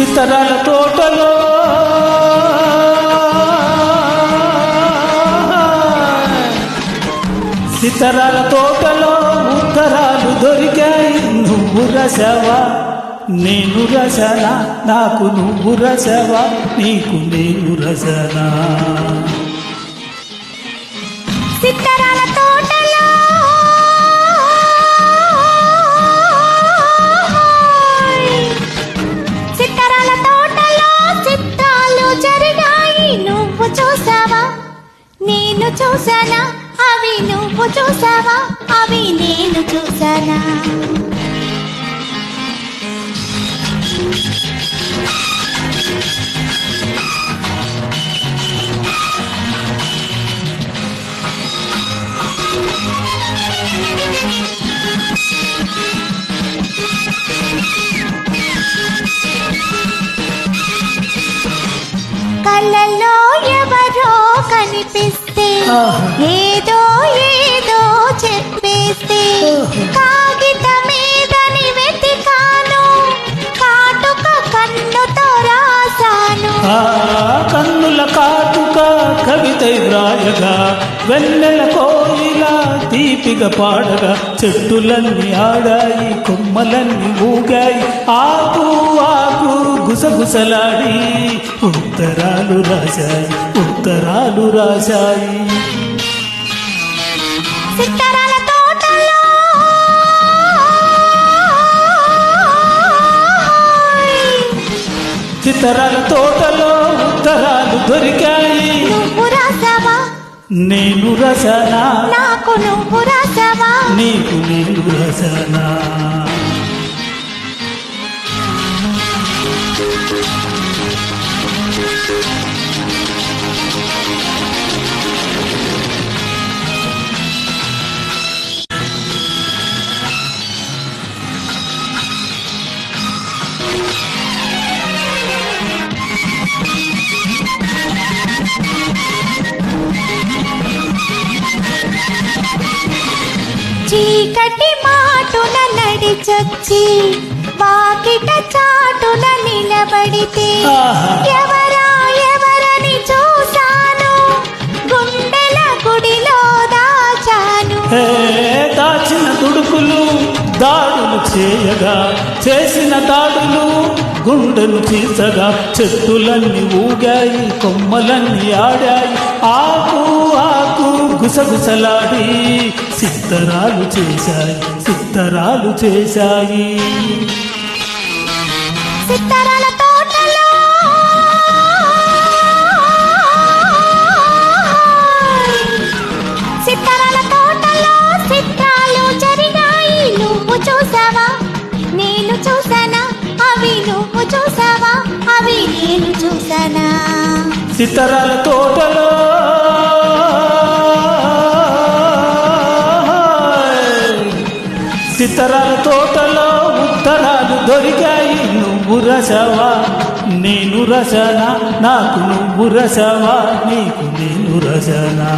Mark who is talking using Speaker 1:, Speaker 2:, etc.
Speaker 1: సితరాల తోటలో సితరాల తోటలో ఉత్తరాలు దొరికాయి. నువ్వు రసవా నేను రసనా, నాకు నువ్వు రసవా నీకు నేను రసనా.
Speaker 2: సితరాల తోటలో సితరాల తోటలో చిత్రాలు జరిగాయి. నువ్వు చూసావా నేను చూసానా, అవి నువ్వు చూసావా అవి నేను చూసానా. కళ్ళల్లో ఎవరో కనిపిస్తే ఏదో ఏదో చెప్పేస్తే కాగితమేదని వెతికాను, కాటుక కన్నుతో రాసాను.
Speaker 1: కన్నుల కాటుక కవితై వ్రాయగా, వెన్నెల కోయిలా తీపిగా పాడగా, చెట్టులన్నీ ఆడాయి కొమ్మలన్నీ ఊగాయి. ఆకు ఆకు గుసగుసలాడి ఉత్తరాలు రాశాయి ఉత్తరాలు రాశాయి.
Speaker 2: సితరాల తోటలో
Speaker 1: సితరాల తోటలో ఉత్తరాలు దొరికాయి.
Speaker 2: నువ్వు రాసావా
Speaker 1: నేను రసనా,
Speaker 2: నాకు నువ్వు రాసావా
Speaker 1: నీకు నేను రసనా.
Speaker 2: చీకటి మాటున నడిచొచ్చి వాకిట చాటున నిలబడితే ఎవరా ఎవరని చూశాను, గుండెల గుడిలో దాచాను.
Speaker 1: దాచిన తుడుకులు దాడులు చేయగా, చేసిన దాడులు గుండెలు చీల్చగా, చెట్టులన్నీ ఊగాయి కొమ్మలన్నీ ఆడాయి. ఆకు ఆకు గుసగుసలాడి సిత్తరాలు చేశాయి సిత్తరాలు చేశాయి.
Speaker 2: సితరాల తోటలో సితరాల తోటలో చిత్రాలు జరిగాయి. నువ్వు చూసావా నేను చూసానా, అవి నువ్వు చూసావా అవి నేను చూసానా.
Speaker 1: సితరాల తోటలో సితరాల తోటలో ఉత్తరాలు దొరికాయి. నువ్వు రసవా నేను రసనా, నాకు నువ్వు రసవా నీకు నేను రసనా.